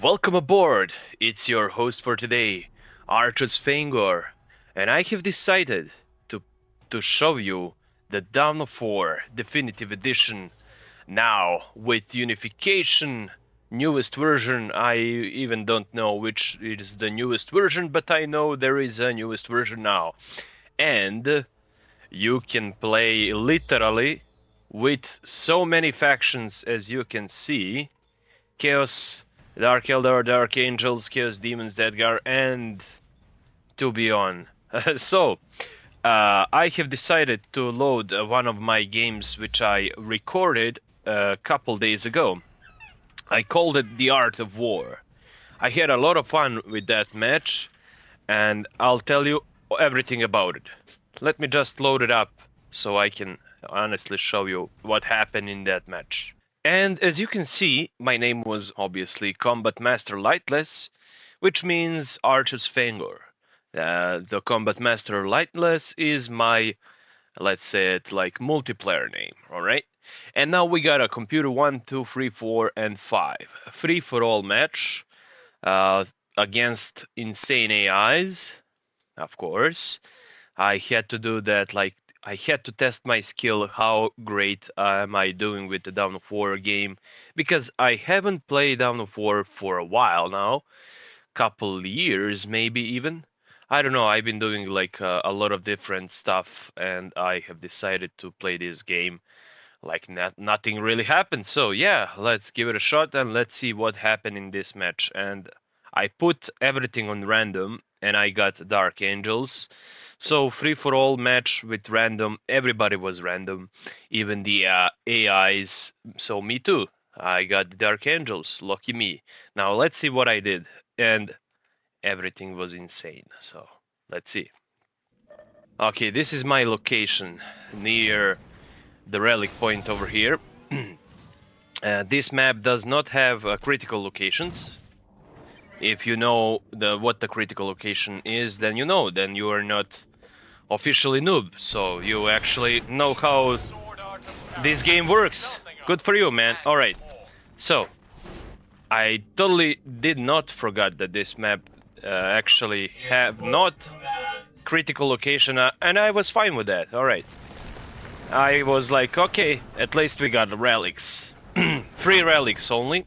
Welcome aboard! It's your host for today, Archus Fangor, and I have decided to show you the Dawn of War Definitive Edition now with Unification, newest version. I even don't know which is the newest version, but I know there is a newest version now. And you can play literally with so many factions as you can see. Chaos, Dark Eldar, Dark Angels, Chaos Demons, Deadgar, and to be on. I have decided to load one of my games which I recorded a couple days ago. I called it The Art of War. I had a lot of fun with that match, and I'll tell you everything about it. Let me just load it up so I can honestly show you what happened in that match. And as you can see, my name was obviously Combat Master Lightless, which means Archus Fangor. The Combat Master Lightless is my, let's say it like multiplayer name, alright? And now we got a computer 1, 2, 3, 4, and 5. A free-for-all match against insane AIs, of course. I had to do that like I had to test my skill, how great am I doing with the Dawn of War game, because I haven't played Dawn of War for a while now, couple years maybe even. I don't know, I've been doing like a lot of different stuff, and I have decided to play this game like nothing really happened. So yeah, let's give it a shot and let's see what happened in this match. And I put everything on random, and I got Dark Angels. So free-for-all match with random, everybody was random, even the AIs, so me too. I got the Dark Angels, lucky me. Now let's see what I did, and everything was insane, so let's see. Okay, this is my location, near the relic point over here. This map does not have critical locations. If you know what the critical location is, then you know, then you are not officially noob, so you actually know how this game works. Good for you, man. Alright, so I totally did not forget that this map actually have not critical location, and I was fine with that. Alright, I was like, okay, at least we got relics. 3 relics only.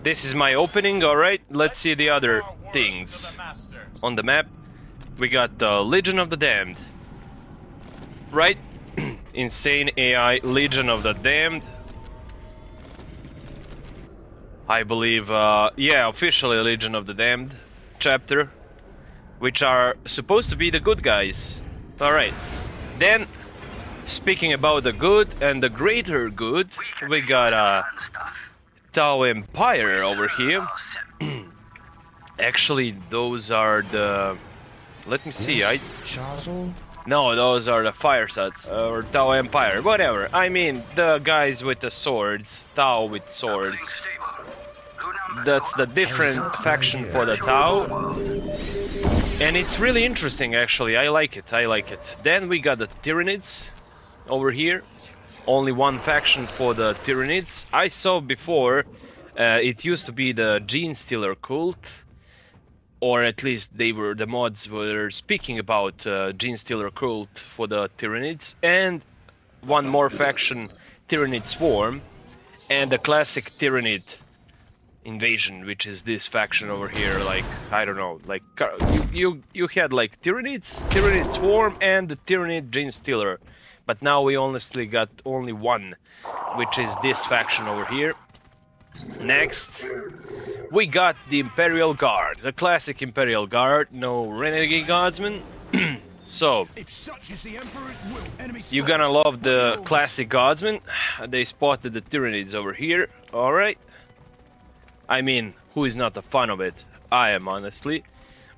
This is my opening, alright, let's see the other things on the map. We got the Legion of the Damned, right? Insane AI, Legion of the Damned. I believe, yeah, officially Legion of the Damned chapter, which are supposed to be the good guys. Alright, then, speaking about the good and the greater good, we got Tau Empire over here. Actually, those are the... Let me see, No, those are the Firesets, or Tau Empire, whatever. I mean, the guys with the swords, Tau with swords. That's the different faction for the Tau. And it's really interesting, actually, I like it. Then we got the Tyranids over here. Only one faction for the Tyranids. I saw before, it used to be the Gene Stealer cult. Or at least the mods were speaking about Gene Stealer cult for the Tyranids, and one more faction, Tyranid Swarm, and the classic Tyranid invasion, which is this faction over here. Like, I don't know, like you had like Tyranids, Tyranid Swarm, and the Tyranid Gene Stealer, but now we honestly got only one, which is this faction over here. Next, we got the Imperial Guard, the classic Imperial Guard, no Renegade Guardsmen. So, you're gonna love the classic Guardsmen. They spotted the Tyranids over here, alright. I mean, who is not a fan of it? I am, honestly.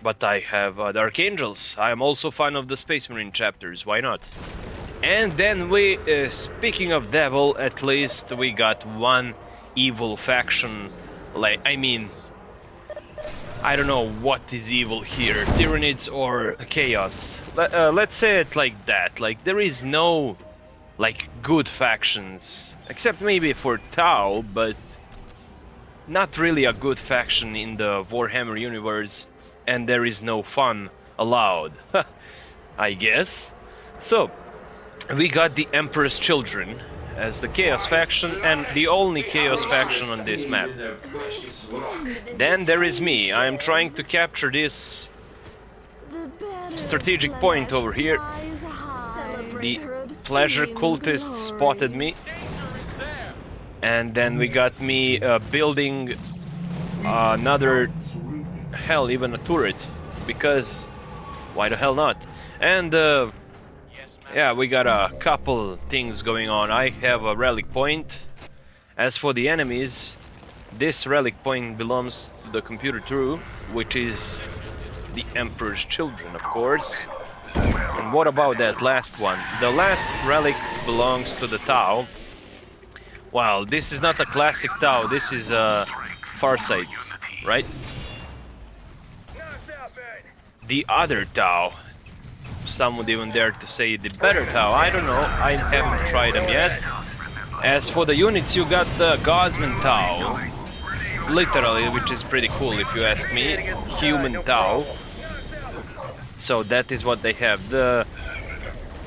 But I have Dark Angels. I am also fan of the Space Marine chapters, why not? And then we, speaking of devil, at least we got one evil faction. Like, I mean, I don't know what is evil here, Tyranids or Chaos. Let's say it like that, like there is no like good factions, except maybe for Tau, but not really a good faction in the Warhammer universe, and there is no fun allowed, I guess. So, we got the Emperor's Children as the Chaos faction, and the only Chaos faction on this map. Then there is me. I am trying to capture this strategic point over here. The pleasure cultists spotted me. And then we got me building another, hell, even a turret, because why the hell not? And yeah, we got a couple things going on. I have a relic point. As for the enemies, this relic point belongs to the computer true, which is the Emperor's Children, of course. And what about that last one? The last relic belongs to the Tau. Wow, this is not a classic Tau, this is Farsight, right? The other Tau. Some would even dare to say the better Tau. I don't know, I haven't tried them yet. As for the units, you got the Guardsman Tau. Literally, which is pretty cool if you ask me. Human Tau. So that is what they have.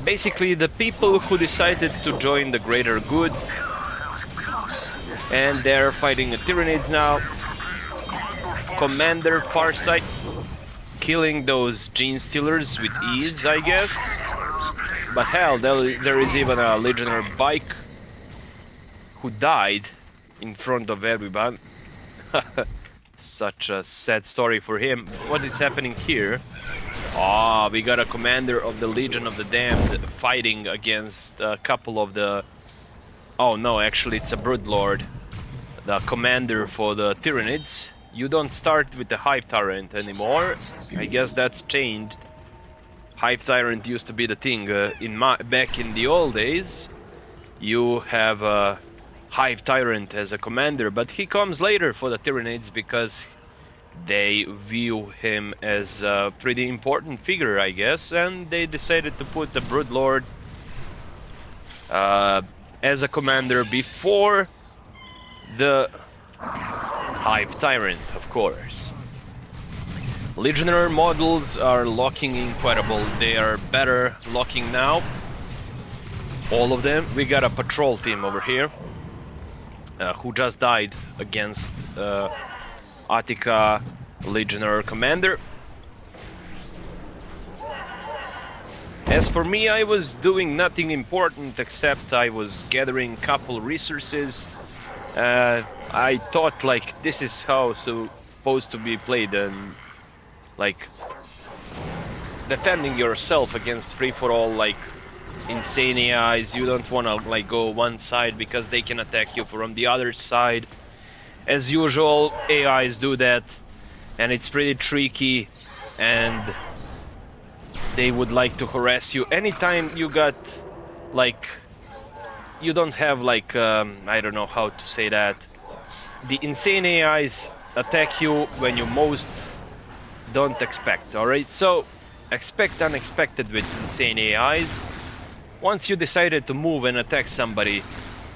Basically the people who decided to join the greater good. And they're fighting the Tyranids now. Commander Farsight killing those gene stealers with ease, I guess. But hell, there is even a Legionnaire Bike who died in front of everyone. Such a sad story for him. What is happening here? Ah, we got a commander of the Legion of the Damned fighting against a couple of the... Oh no, actually it's a Broodlord. The commander for the Tyranids. You don't start with the Hive Tyrant anymore. I guess that's changed. Hive Tyrant used to be the thing back in the old days. You have a Hive Tyrant as a commander, but he comes later for the Tyranids because they view him as a pretty important figure, I guess, and they decided to put the Broodlord as a commander before the Hive Tyrant, of course. Legionnaire models are locking incredible. They are better locking now. All of them. We got a patrol team over here who just died against Attica Legionnaire Commander. As for me, I was doing nothing important except I was gathering couple resources. I thought like this is how supposed to be played, and like defending yourself against free-for-all like insane AIs. You don't want to like go one side because they can attack you from the other side. As usual, AIs do that, and it's pretty tricky, and they would like to harass you anytime you got like you don't have like I don't know how to say that. The insane AIs attack you when you most don't expect, alright? So expect unexpected with insane AIs. Once you decided to move and attack somebody,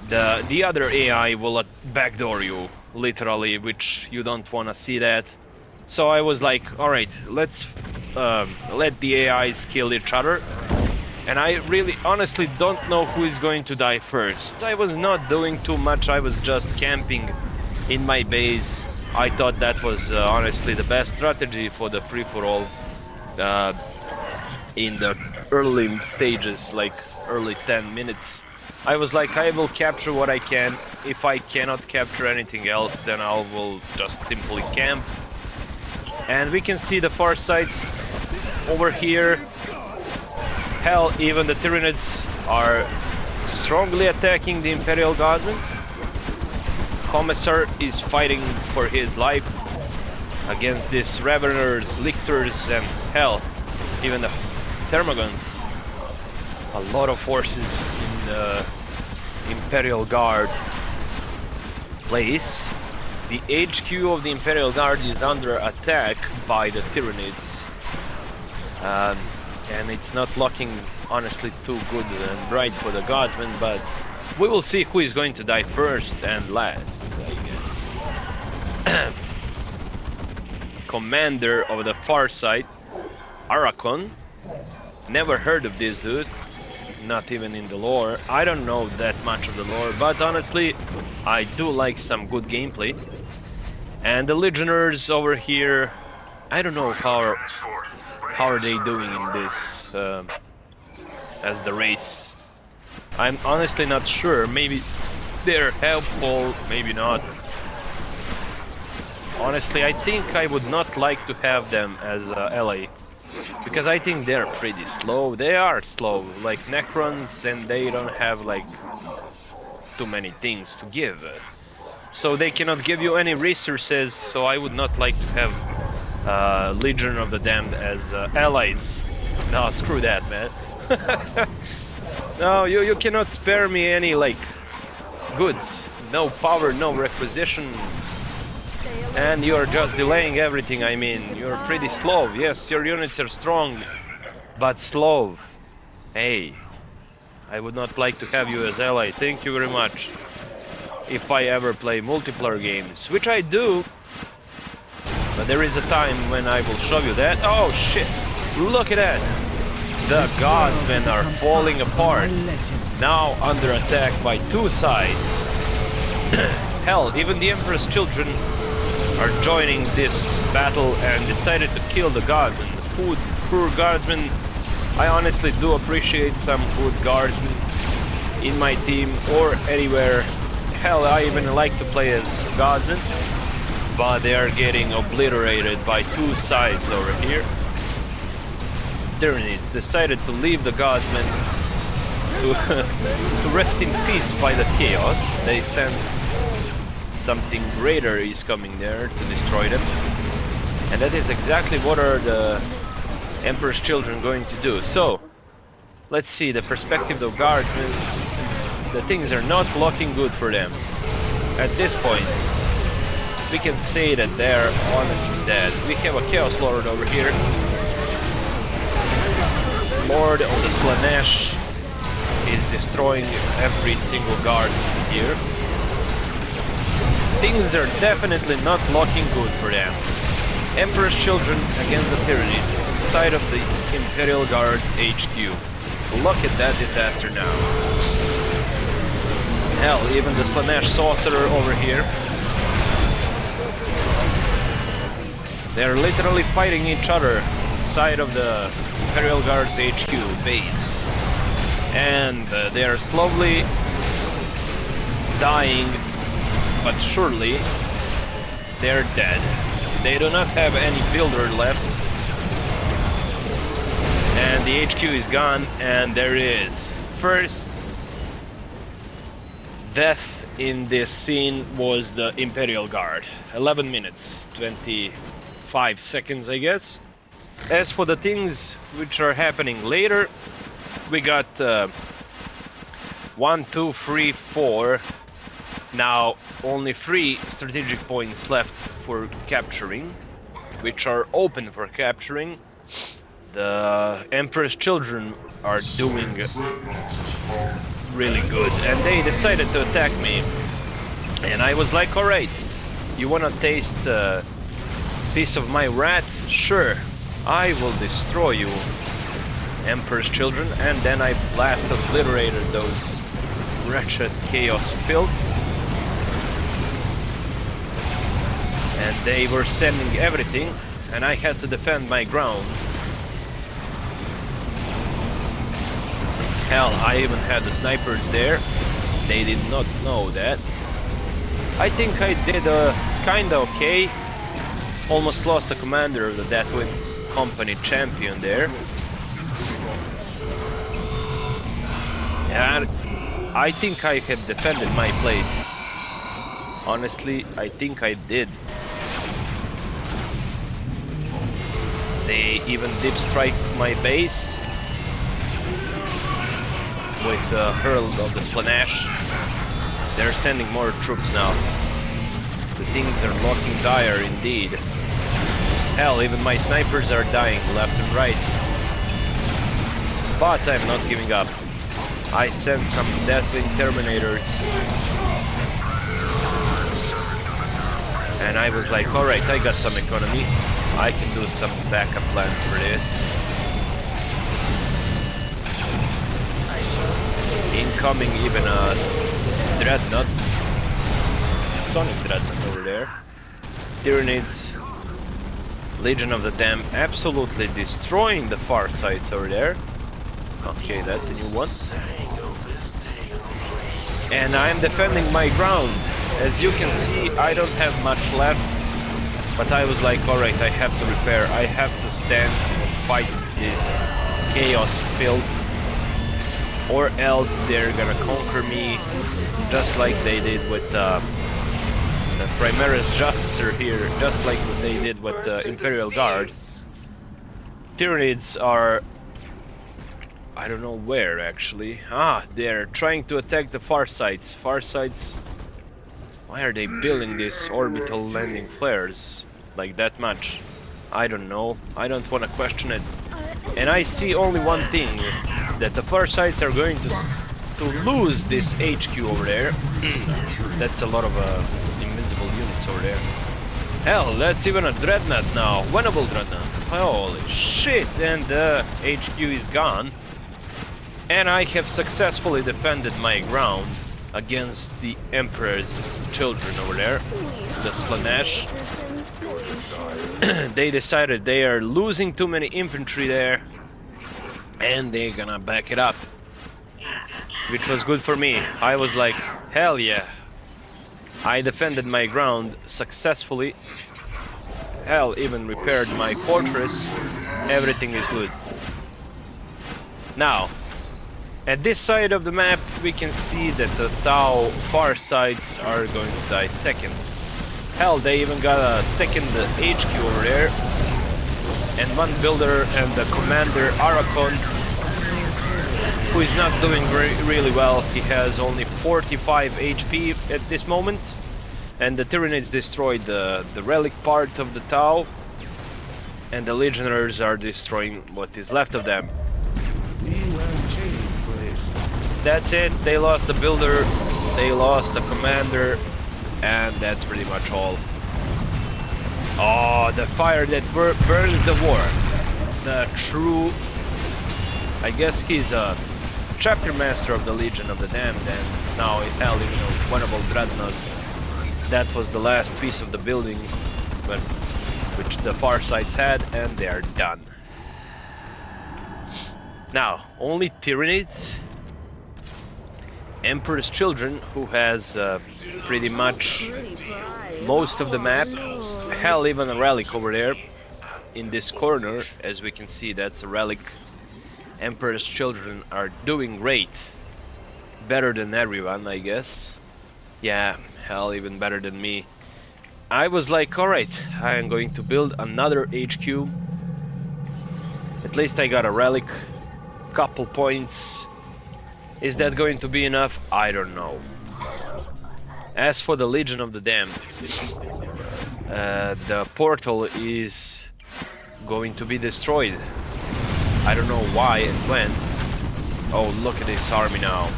the other AI will backdoor you, literally, which you don't want to see that. So I was like, alright, let's let the AIs kill each other. And I really honestly don't know who is going to die first. I was not doing too much, I was just camping in my base. I thought that was honestly the best strategy for the free-for-all in the early stages, like early 10 minutes. I was like, I will capture what I can. If I cannot capture anything else, then I will just simply camp. And we can see the Farsights over here. Hell, even the Tyranids are strongly attacking the Imperial Guardsmen. Commissar is fighting for his life against these Raveners, Lictors, and hell, even the Thermagons. A lot of forces in the Imperial Guard place. The HQ of the Imperial Guard is under attack by the Tyranids. And it's not looking honestly too good and bright for the Guardsmen, but we will see who is going to die first and last, I guess. commander of the far side, Arachon. Never heard of this dude, not even in the lore. I don't know that much of the lore, but honestly, I do like some good gameplay. And the Legionnaires over here, I don't know how are they doing in this as the race. I'm honestly not sure. Maybe they're helpful, maybe not. Honestly, I think I would not like to have them as ally, because I think they're pretty slow. They are slow, like Necrons, and they don't have like too many things to give. So they cannot give you any resources, so I would not like to have Legion of the Damned as allies. No, screw that, man. No, you cannot spare me any like goods. No power, no requisition. And you're just delaying everything. I mean, you're pretty slow. Yes, your units are strong, but slow. Hey, I would not like to have you as ally. Thank you very much. If I ever play multiplayer games, which I do, but there is a time when I will show you that. Oh shit, look at that. The godsmen are falling apart. Now under attack by two sides. Hell, even the Emperor's children are joining this battle and decided to kill the guardsmen. Poor guardsmen. I honestly do appreciate some good guardsmen in my team or anywhere. Hell, I even like to play as guardsmen, but they are getting obliterated by two sides over here. Tyrannies decided to leave the guardsmen to rest in peace by the chaos. They sense something greater is coming there to destroy them, and that is exactly what are the Emperor's children going to do. So let's see the perspective of guardsmen. The things are not looking good for them at this point. We can say that they're honestly dead. We have a Chaos Lord over here, Lord of the Slanesh is destroying every single guard here. Things are definitely not looking good for them. Emperor's children against the Pyramids inside of the Imperial Guard's HQ. Look at that disaster now. Hell, even the Slanesh sorcerer over here. They're literally fighting each other inside of the Imperial Guard's HQ base. And they are slowly dying, but surely they're dead. They do not have any builder left. And the HQ is gone, and there is first death in this scene was the Imperial Guard. 11 minutes, 25 seconds, I guess. As for the things which are happening later, we got 1, 2, 3, 4. Now only 3 strategic points left for capturing, which are open for capturing. The Emperor's children are doing really good, and they decided to attack me. And I was like, alright, you wanna taste a piece of my rat? Sure, I will destroy you, Emperor's children. And then I blast obliterated those wretched chaos filth. And they were sending everything, and I had to defend my ground. Hell, I even had the snipers there. They did not know that. I think I did kinda okay. Almost lost the commander of the Deathwind Company champion there. And I think I had defended my place. Honestly, I think I did. They even deep strike my base with the hurl of the Slanesh. They're sending more troops now. The things are looking dire indeed. Hell, even my snipers are dying left and right. But I'm not giving up. I sent some Deathwing Terminators. And I was like, alright, I got some economy. I can do some backup plan for this. Incoming even a Dreadnought. Sonic Dreadnought over there. Tyranids. Legion of the Dam absolutely destroying the far sides over there. Okay, that's a new one. And I'm defending my ground. As you can see, I don't have much left. But I was like, alright, I have to repair. I have to stand and fight this chaos field. Or else they're gonna conquer me. Just like they did with the Primaris Justicer here. Just like they did with the Imperial Guard. Tyranids are... I don't know where actually. Ah, they're trying to attack the far sides. Far sides. Why are they building these orbital landing flares like that much? I don't know. I don't want to question it. And I see only one thing, that the far sides are going to lose this HQ over there. That's a lot of invincible units over there. Hell, that's even a Dreadnought now. Winnable Dreadnought. Holy shit! And the HQ is gone. And I have successfully defended my ground against the Emperor's children over there, the Slanesh. They decided they are losing too many infantry there, and they're gonna back it up, which was good for me. I was like, hell yeah, I defended my ground successfully. Hell, even repaired my fortress. Everything is good. Now, at this side of the map, we can see that the Tau far sides are going to die second. Hell, they even got a second HQ over there. And one builder and the commander, Arakon, who is not doing really well. He has only 45 HP at this moment. And the Tyranids destroyed the relic part of the Tau. And the Legionnaires are destroying what is left of them. That's it, they lost the builder, they lost the commander, and that's pretty much all. Oh, the fire that burns the war. The true... I guess he's a chapter master of the Legion of the Damned, and now it held even a winnable Dreadnought. That was the last piece of the building, but which the far sides had, and they are done. Now, only Tyranids. Emperor's Children, who has pretty much most of the map. Hell, even a relic over there in this corner. As we can see, that's a relic. Emperor's Children are doing great. Better than everyone, I guess. Yeah, hell, even better than me. I was like, alright, I am going to build another HQ. At least I got a relic. Couple points. Is that going to be enough? I don't know. As for the Legion of the Damned, the portal is going to be destroyed. I don't know why and when. Oh, look at this army now.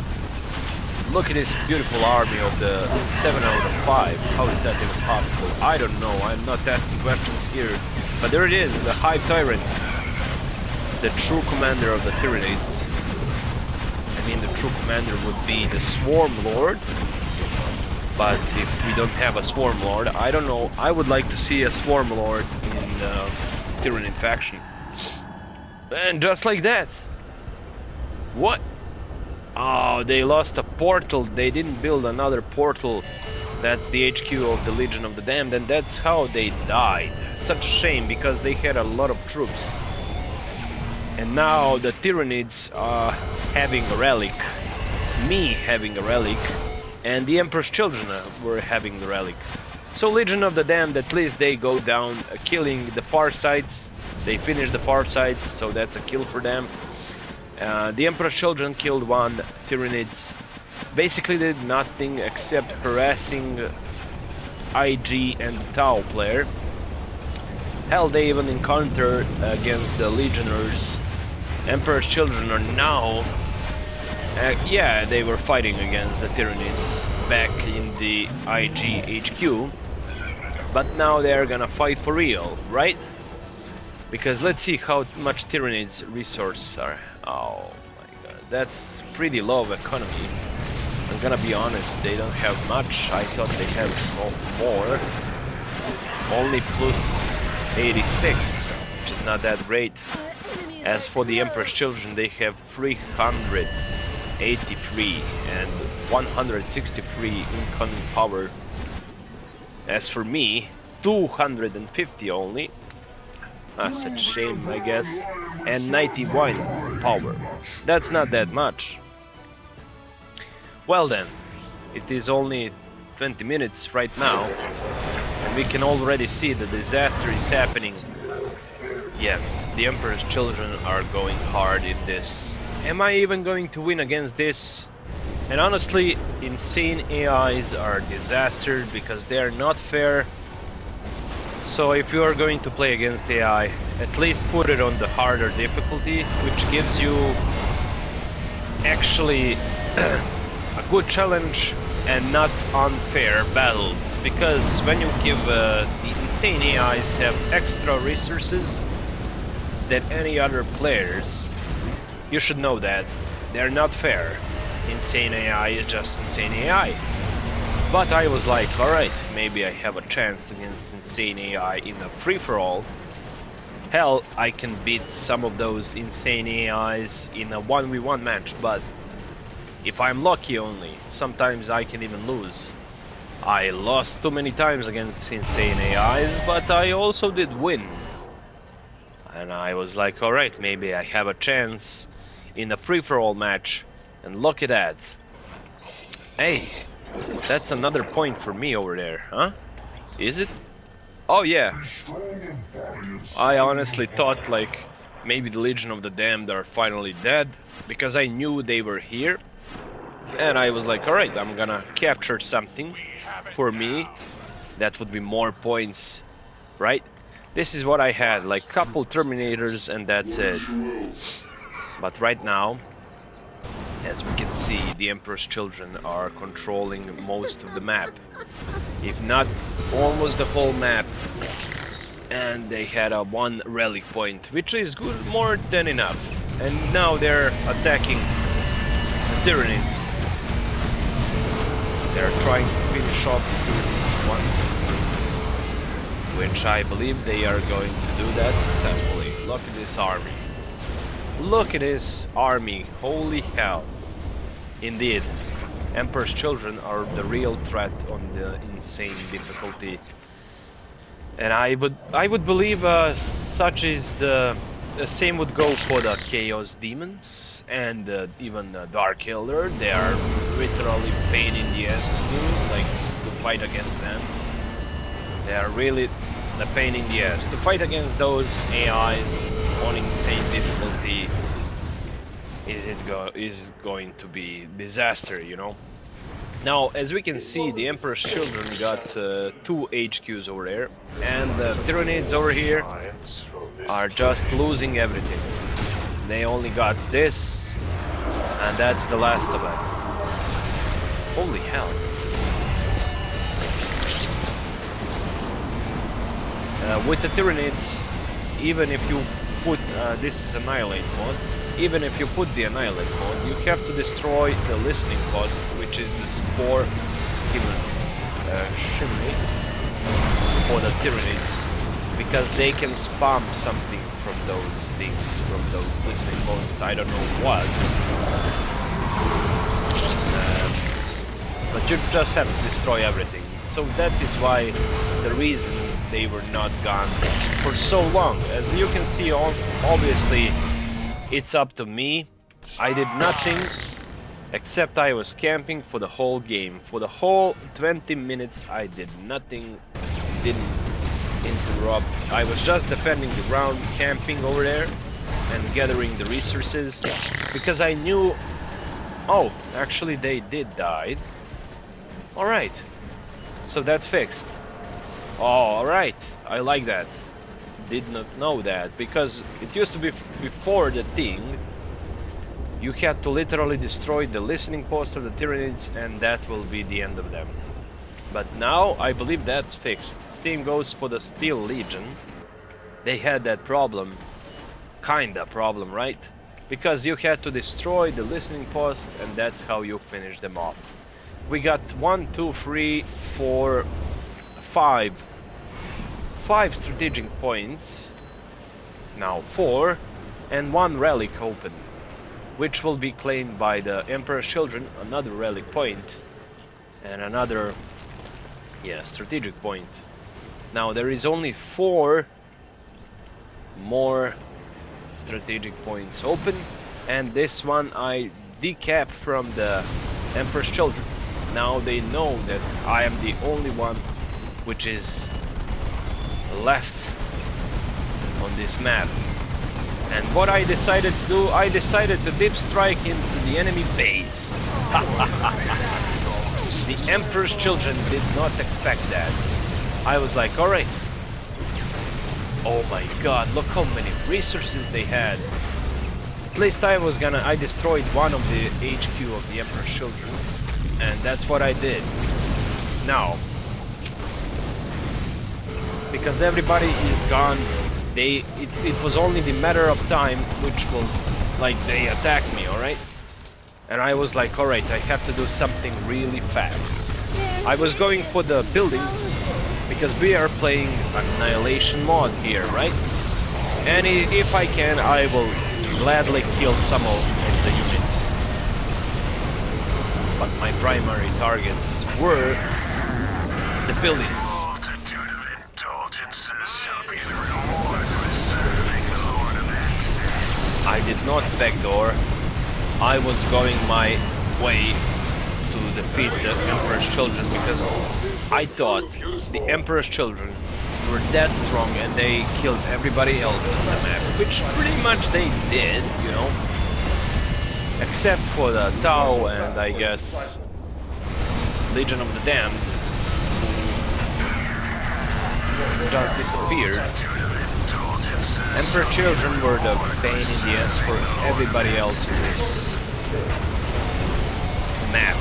Look at this beautiful army of the 7 out of 5. How is that even possible? I don't know. I'm not asking questions here. But there it is, the Hive Tyrant. The true commander of the Tyranids. I mean, the true commander would be the Swarm Lord, but if we don't have a Swarm Lord, I don't know, I would like to see a Swarm Lord in the Tyranid faction. And just like that. What? Oh, they lost a portal, they didn't build another portal. That's the HQ of the Legion of the Damned, and that's how they died. Such a shame, because they had a lot of troops. And now the Tyranids are having a relic, me having a relic, and the Emperor's Children were having the relic. So Legion of the Damned, at least they go down killing the far sides. They finish the far sides, so that's a kill for them. The Emperor's Children killed one Tyranids. Basically did nothing except harassing IG and the Tau player. Hell, they even encountered against the Legionnaires. Emperor's Children are now... yeah, they were fighting against the Tyranids back in the IG HQ. But now they're gonna fight for real, right? Because let's see how much Tyranids resources are. Oh my god, that's pretty low economy. I'm gonna be honest, they don't have much. I thought they have more. Only plus 86, which is not that great. As for the Emperor's Children, they have 383 and 163 incoming power. As for me, 250 only. Such a shame, I guess. And 91 power. That's not that much. Well then, it is only 20 minutes right now, and we can already see the disaster is happening. Yeah, the Emperor's Children are going hard in this. Am I even going to win against this? And honestly, insane AIs are a disaster because they are not fair. So if you are going to play against AI, at least put it on the harder difficulty, which gives you actually a good challenge and not unfair battles. Because when you give the insane AIs have extra resources than any other players, you should know that they're not fair. Insane AI is just insane AI. But I was like, alright, maybe I have a chance against insane AI in a free-for-all. Hell, I can beat some of those insane AIs in a 1v1 match, but if I'm lucky only, sometimes I can even lose. I lost too many times against insane AIs, but I also did win. And I was like, alright, maybe I have a chance in a free-for-all match. And look at that. Hey, that's another point for me over there, huh? Is it? Oh yeah. I honestly thought like maybe the Legion of the Damned are finally dead, because I knew they were here. And I was like, alright, I'm gonna capture something for me. That would be more points, right? This is what I had, like couple Terminators and that's it. But right now, as we can see, the Emperor's Children are controlling most of the map. If not almost the whole map. And they had a 1 relic point, which is good, more than enough. And now they're attacking the Tyranids. They're trying to finish off the Tyranids once, which I believe they are going to do that successfully. Look at this army. Look at this army, holy hell. Indeed, Emperor's Children are the real threat on the insane difficulty. And I would believe such is the same would go for the Chaos Demons and even the Dark Elder. They are literally pain in the ass to do, like to fight against them. They are really a pain in the ass. To fight against those AIs on insane difficulty is going to be disaster, you know. Now, as we can see, the Emperor's Children got 2 HQs over there, and the Tyranids over here are just losing everything. They only got this, and that's the last of it. Holy hell. With the Tyranids, even if you put, this is Annihilate mode, even if you put the Annihilate mode, you have to destroy the listening post, which is the Spore Chimney for the Tyranids, because they can spam something from those things, from those listening posts, I don't know what. But you just have to destroy everything. So that is why the reason they were not gone for so long. As you can see, obviously it's up to me. I did nothing except I was camping for the whole game. For the whole 20 minutes I did nothing, didn't interrupt. I was just defending the ground, camping over there and gathering the resources, because I knew, oh, actually they did die. Alright, so that's fixed. Oh, alright, I like that. Did not know that, because it used to be before the thing, you had to literally destroy the listening post of the Tyranids and that will be the end of them. But now I believe that's fixed. team goes for the Steel Legion. They had that problem. Kinda problem, right? Because you had to destroy the listening post, and that's how you finish them off. We got 1, 2, 3, 4, 5 strategic points. Now 4, and 1 relic open, which will be claimed by the Emperor's Children, another relic point, and another, yeah, strategic point. Now there is only 4 more strategic points open, and this one I decapped from the Emperor's Children. Now they know that I am the only one which is left on this map. And what I decided to do, I decided to deep strike into the enemy base. The Emperor's Children did not expect that. I was like, alright. Oh my god, look how many resources they had. At least I destroyed one of the HQ of the Emperor's Children. And that's what I did. Now, because everybody is gone, it was only the matter of time which will, like, they attack me, alright? And I was like, alright, I have to do something really fast. I was going for the buildings, because we are playing Annihilation mod here, right? And if I can, I will gladly kill some of the units. But my primary targets were the buildings. I did not backdoor. I was going my way to defeat the Emperor's Children, because I thought the Emperor's Children were that strong and they killed everybody else on the map, which pretty much they did, you know, except for the Tau and I guess Legion of the Damned, who just disappeared. Emperor Children were the pain in the ass for everybody else in this map.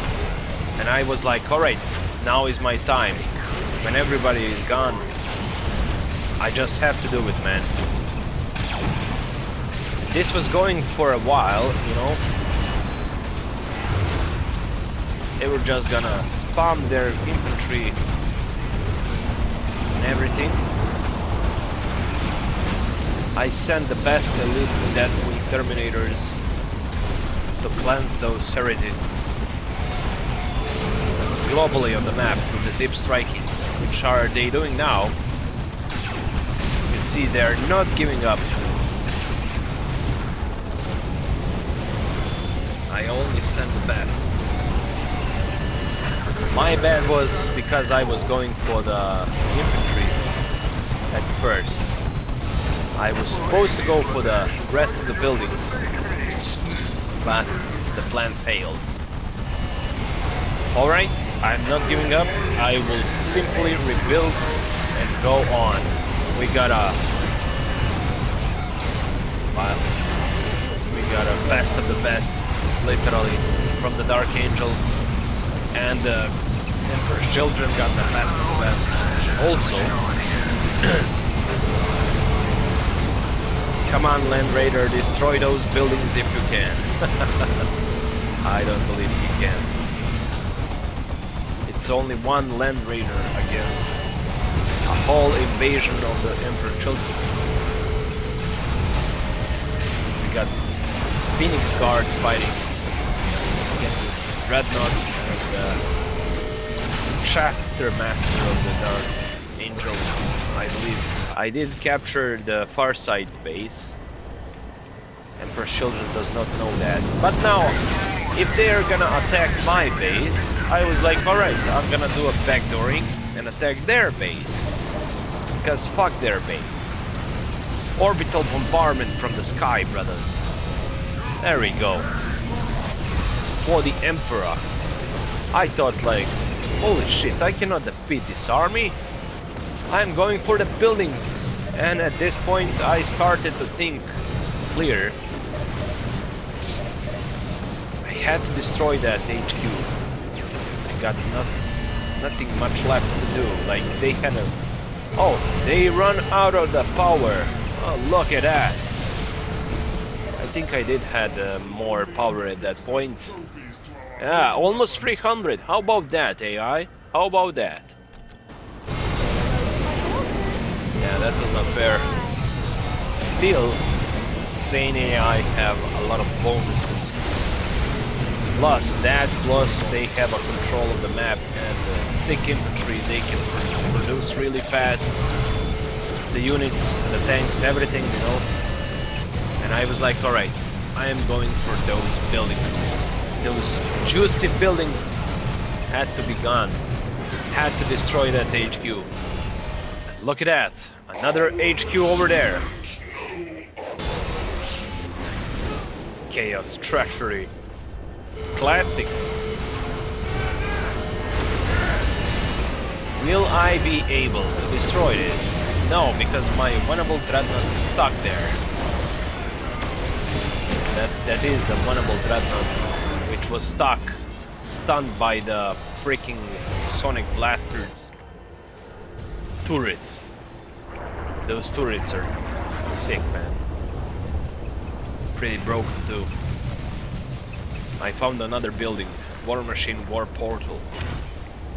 And I was like, alright, now is my time. When everybody is gone, I just have to do it, man. This was going for a while, you know. They were just gonna spam their infantry and everything. I sent the best elite Deathwing Terminators to cleanse those heretics globally on the map with the deep striking, which are they doing now. You see, they're not giving up. I only sent the best. My bad was because I was going for the infantry at first. I was supposed to go for the rest of the buildings, but the plan failed. Alright, I'm not giving up. I will simply rebuild and go on. We got a best of the best, literally, from the Dark Angels, and the Emperor's Children got the best of the best also. Come on, Land Raider, destroy those buildings if you can. I don't believe you can. It's only one Land Raider against a whole invasion of the Emperor Children. We got Phoenix Guards fighting against the Dreadnought and the Chapter Master of the Dark Angels, I believe. I did capture the far side base. Emperor's Children does not know that. But now, if they're gonna attack my base, I was like, alright, I'm gonna do a backdooring and attack their base. Because fuck their base. Orbital bombardment from the sky, brothers. There we go. For the Emperor. I thought like, holy shit, I cannot defeat this army. I'm going for the buildings, and at this point I started to think clear. I had to destroy that HQ. I got nothing much left to do. Like, they had a Oh, they run out of the power. Oh, look at that. I think I did had more power at that point. Yeah, almost 300. How about that, AI? How about that? Yeah, that was not fair. Still, Sane AI have a lot of bonuses. Plus that, plus they have a control of the map and sick infantry. They can produce really fast. The units, the tanks, everything, you know. And I was like, alright, I am going for those buildings. Those juicy buildings had to be gone. Had to destroy that HQ. Look at that, another HQ over there. Chaos Treachery. Classic. Will I be able to destroy this? No, because my winnable dreadnought is stuck there. That is the winnable dreadnought, which was stuck, stunned by the freaking sonic blasters. Turrets. Those turrets are sick, man. Pretty broken too. I found another building, War Machine War Portal.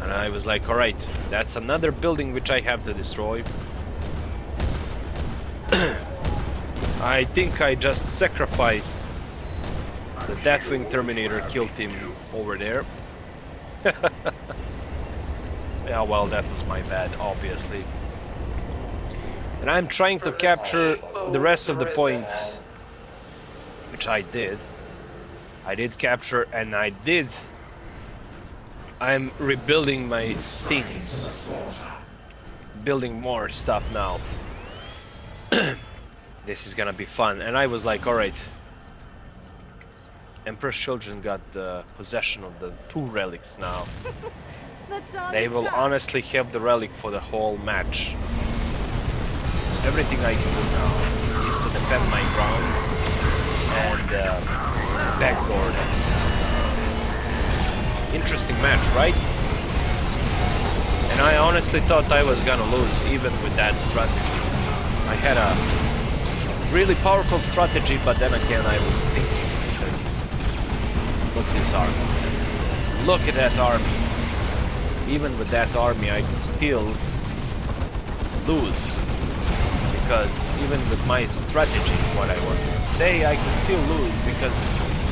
And I was like, alright, that's another building which I have to destroy. I think I just sacrificed the Deathwing Terminator kill team over there. Yeah, well, that was my bad, obviously. And I'm trying to capture the rest of the points, which I did. I did capture, and I'm rebuilding my things. Building more stuff now. This is gonna be fun. And I was like, alright. Emperor's Children got the possession of the 2 relics now. They will honestly have the relic for the whole match. Everything I can do now is to defend my ground and backdoor them. Interesting match, right? And I honestly thought I was gonna lose even with that strategy. I had a really powerful strategy, but then again I was thinking, because look at this army. Look at that army. Even with that army I can still lose. Because even with my strategy, what I want to say, I can still lose because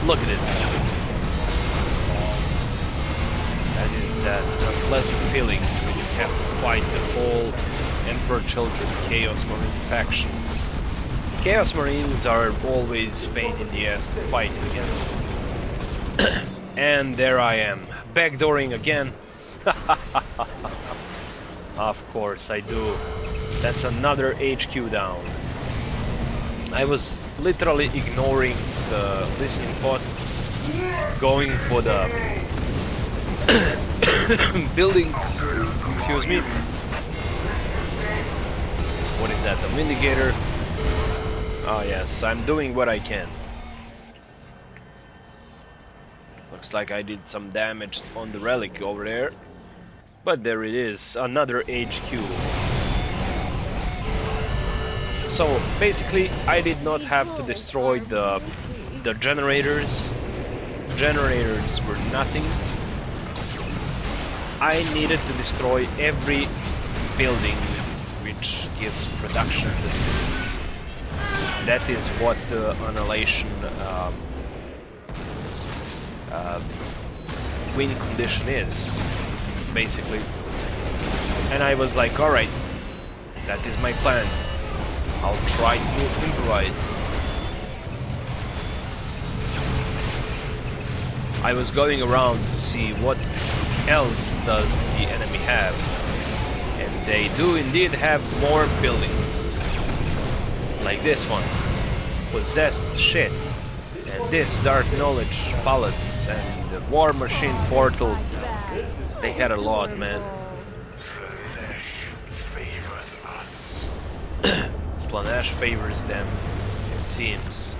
look at this. That is that unpleasant feeling when you have to fight the whole Emperor Children Chaos Marine faction. Chaos Marines are always pain in the ass to fight against. And there I am, backdooring again. Of course I do. That's another HQ down. I was literally ignoring the listening posts, going for the buildings. Excuse me. What is that? The Vindicator? Oh yes, I'm doing what I can. Looks like I did some damage on the relic over there. But there it is, another HQ. So basically I did not have to destroy the generators. Generators were nothing. I needed to destroy every building which gives production to units. That is what the annihilation win condition is, basically. And I was like, alright, that is my plan. I'll try to improvise. I was going around to see what else does the enemy have. And they do indeed have more buildings. Like this one. Possessed shit. And this Dark Knowledge Palace and the War Machine Portals. They had a lot, man. Slanesh favors them, it seems.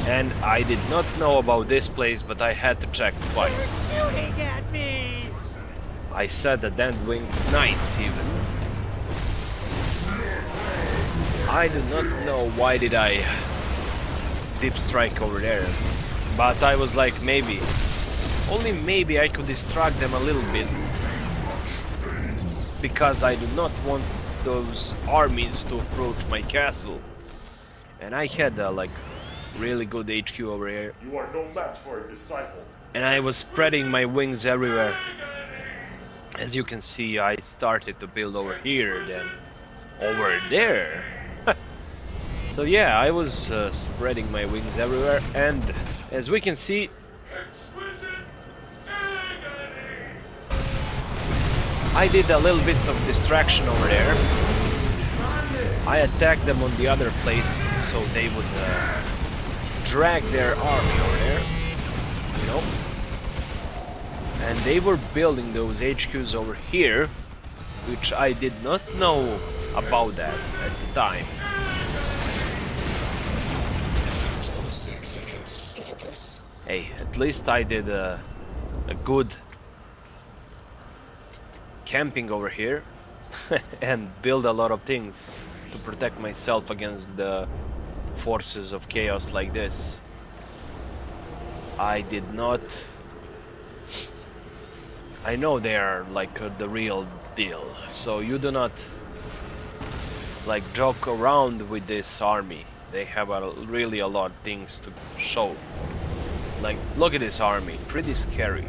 And I did not know about this place, but I had to check twice. Shooting at me! I said the Dead Wing Knights even. I do not know why did I deep strike over there, but I was like, maybe, only maybe I could distract them a little bit, because I do not want those armies to approach my castle. And I had like really good HQ over here. You are no match for a disciple. And I was spreading my wings everywhere. As you can see, I started to build over here, then over there. So yeah, I was spreading my wings everywhere, and as we can see, I did a little bit of distraction over there. I attacked them on the other place, so they would drag their army over there, you know. And they were building those HQs over here, which I did not know about that at the time. Hey, at least I did a good camping over here and build a lot of things to protect myself against the forces of chaos like this. I did not... I know they are like the real deal, so you do not like joke around with this army. They have really a lot of things to show. Like, look at this army, pretty scary.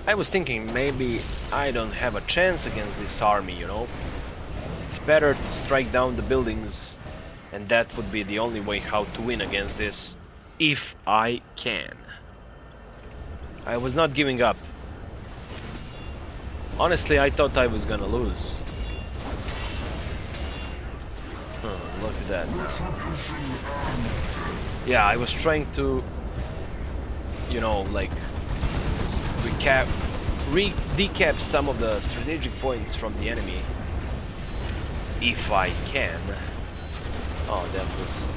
I was thinking maybe I don't have a chance against this army, you know. It's better to strike down the buildings, and that would be the only way how to win against this, if I can. I was not giving up. Honestly, I thought I was gonna lose. Look at that now. Yeah, I was trying to, you know, like decap some of the strategic points from the enemy, if I can. Oh, that was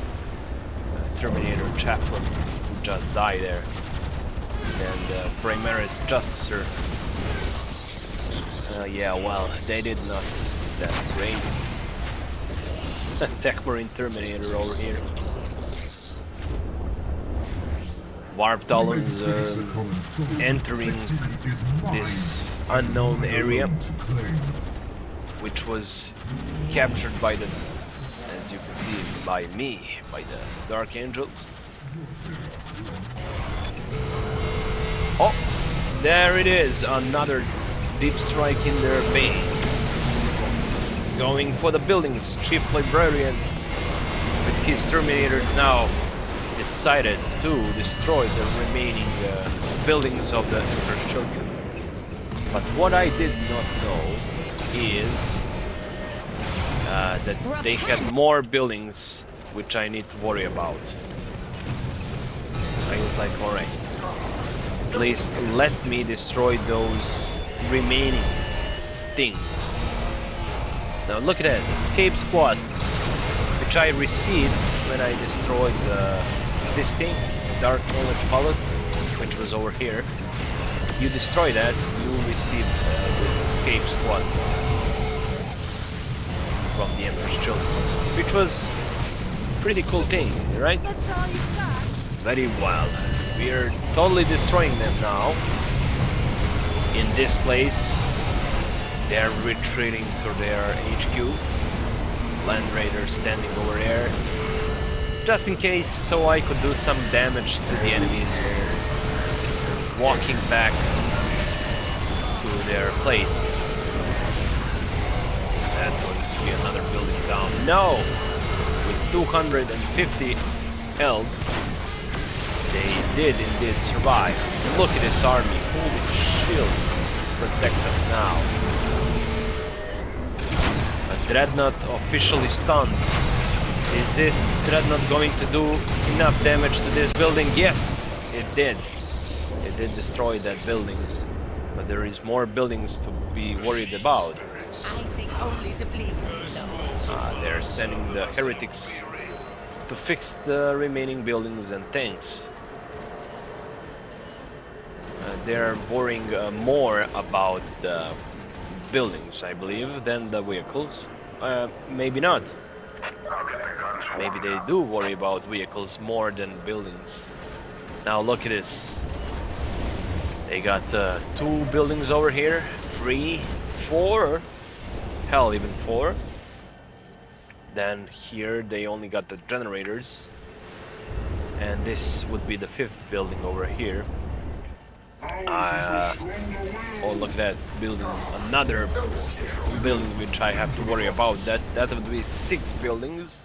Terminator Chaplain who just died there, and Primaris Justicer. Yeah, well, they did not that great. Tech Marine Terminator over here. Warp Talons entering this unknown area, which was captured by the, as you can see, by me, by the Dark Angels. Oh, there it is, another deep strike in their base. Going for the buildings. Chief Librarian with his Terminators now decided to destroy the remaining buildings of the Emperor's Children. But what I did not know is that they had more buildings which I need to worry about. I was like, alright, at least let me destroy those remaining things. Now look at that, escape squad, which I received when I destroyed this thing, Dark Knowledge Palette, which was over here. You destroy that, you receive the escape squad from the Emperor's Children, which was pretty cool thing, right? Very well. We are totally destroying them now. In this place, they're retreating to their HQ. Land Raiders standing over there, just in case, so I could do some damage to the enemies walking back to their place. That's going to be another building down. No! With 250 health, they did indeed survive. And look at this army. Holy shield. Protect us now. A Dreadnought officially stunned. Is this Dreadnought going to do enough damage to this building? Yes, it did. It did destroy that building. But there is more buildings to be worried about. They're sending the heretics to fix the remaining buildings and tanks. they're worrying more about the buildings, I believe, than the vehicles. Maybe not. Maybe they do worry about vehicles more than buildings. Now look at this. They got 2 buildings over here, 3, 4, hell, even 4. Then here they only got the generators. And this would be the 5th building over here. Oh, look at that building, another building which I have to worry about. That would be 6 buildings.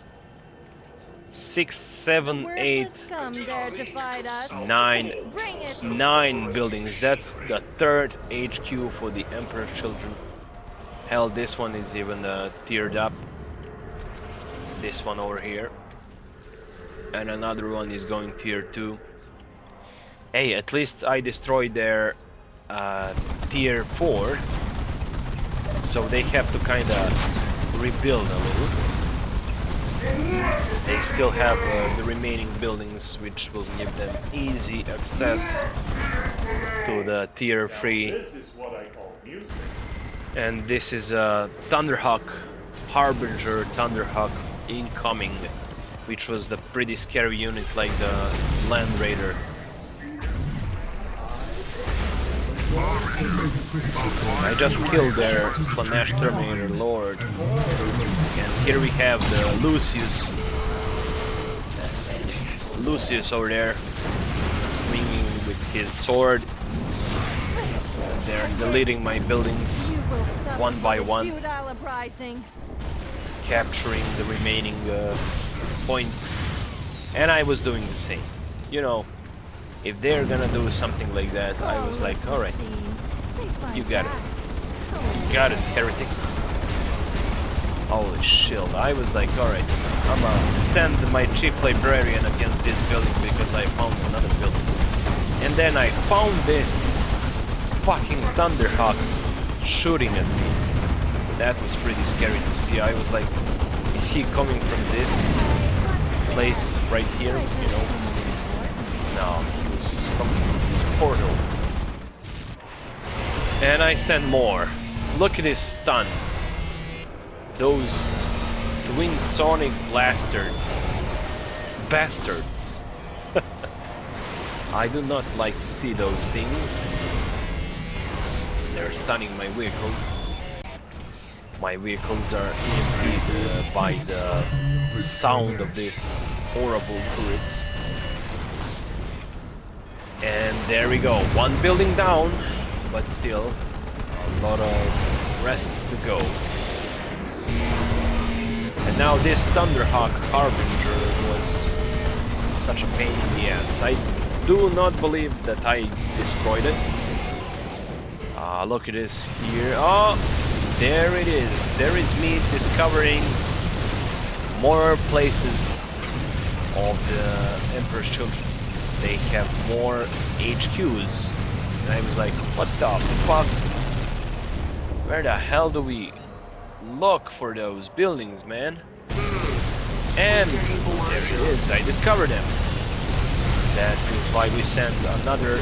6, 7, 8, 9 buildings. That's the 3rd HQ for the Emperor's Children. Hell, this one is even tiered up. This one over here. And another one is going tier 2. Hey, at least I destroyed their tier 4. So they have to kinda rebuild a little. They still have the remaining buildings, which will give them easy access to the tier 3. This is what I call music. And this is Thunderhawk, Harbinger Thunderhawk incoming, which was the pretty scary unit like the Land Raider. I just killed their Slanesh Terminator Lord. And here we have the Lucius. Lucius over there, swinging with his sword. They're deleting my buildings one by one, capturing the remaining points. And I was doing the same. You know, if they're gonna do something like that, I was like, alright, you got it. You got it, heretics. Holy shield. I was like, alright, I'm gonna send my chief librarian against this building because I found another building. And then I found this fucking Thunderhawk shooting at me. That was pretty scary to see. I was like, is he coming from this place right here, you know? No, he was coming from this portal. And I sent more. Look at this stun. Those twin sonic blasters. Bastards. I do not like to see those things. They're stunning my vehicles. My vehicles are impeded by the sound of this horrible turrets. And there we go, 1 building down, but still a lot of rest to go. And now this Thunderhawk Harbinger was such a pain in the ass. I do not believe that I destroyed it. Look at this here. Oh, there it is. There is me discovering more places of the Emperor's Children. They have more HQs. And I was like, what the fuck? Where the hell do we look for those buildings, man? And there it is. I discovered them. That is why we sent another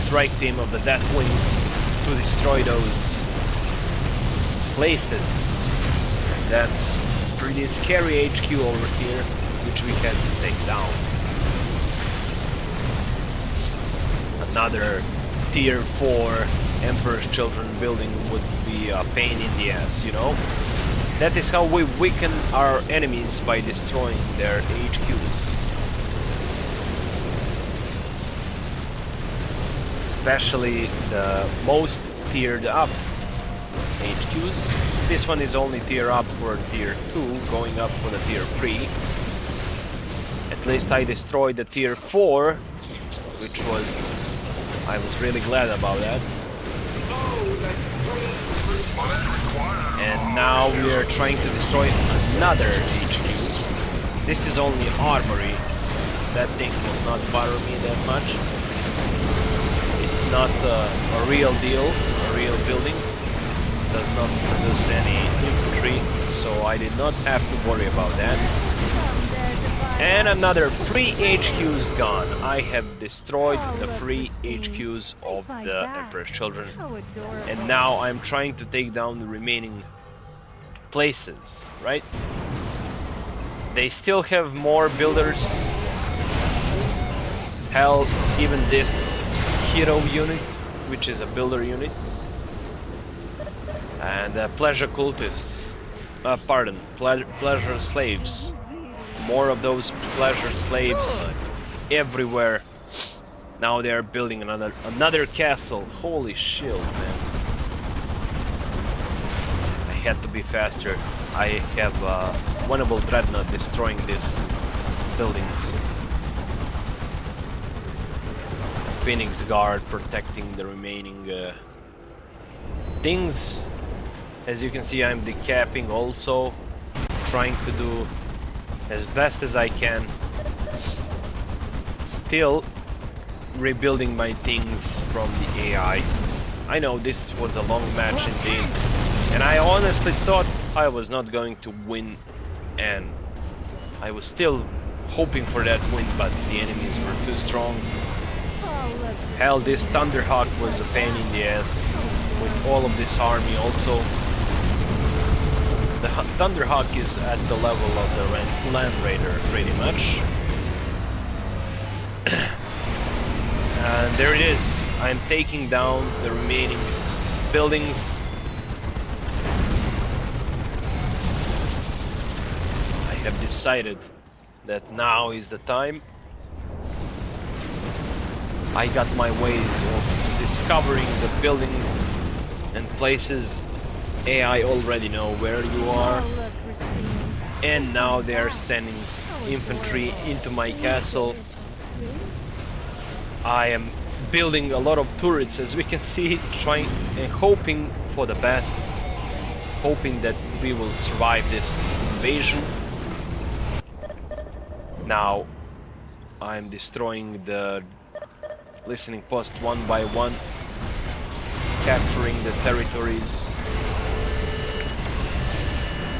strike team of the Deathwing to destroy those places. And that's pretty scary HQ over here, which we had to take down. Another tier 4 Emperor's Children building would be a pain in the ass, you know? That is how we weaken our enemies, by destroying their HQs. Especially the most tiered up HQs. This one is only tier up for tier 2, going up for the tier 3. At least I destroyed the tier 4, which was... I was really glad about that. And now we are trying to destroy another HQ. This is only armory. That thing will not bother me that much. It's not a real deal, a real building. Does not produce any infantry, so I did not have to worry about that. And another 3 HQs gone. I have destroyed the 3 HQs of the Emperor's Children. And now I'm trying to take down the remaining places, right? They still have more builders. Hell, even this hero unit, which is a builder unit. And pleasure cultists. Pleasure slaves. More of those pleasure slaves everywhere. Now they are building another castle. Holy shield, man! I had to be faster. I have winnable dreadnought destroying these buildings. Phoenix Guard protecting the remaining things. As you can see, I'm decapping also, trying to do as best as I can. Still rebuilding my things from the AI. I know this was a long match indeed, and I honestly thought I was not going to win, and I was still hoping for that win, but the enemies were too strong. Hell, this Thunderhawk was a pain in the ass with all of this army also. The Thunderhawk is at the level of the Land Raider, pretty much. And there it is. I'm taking down the remaining buildings. I have decided that now is the time. I got my ways of discovering the buildings and places. AI already know where you are, and now they are sending infantry into my castle. I am building a lot of turrets, as we can see, trying and hoping for the best, hoping that we will survive this invasion. Now I'm destroying the listening post one by one, capturing the territories.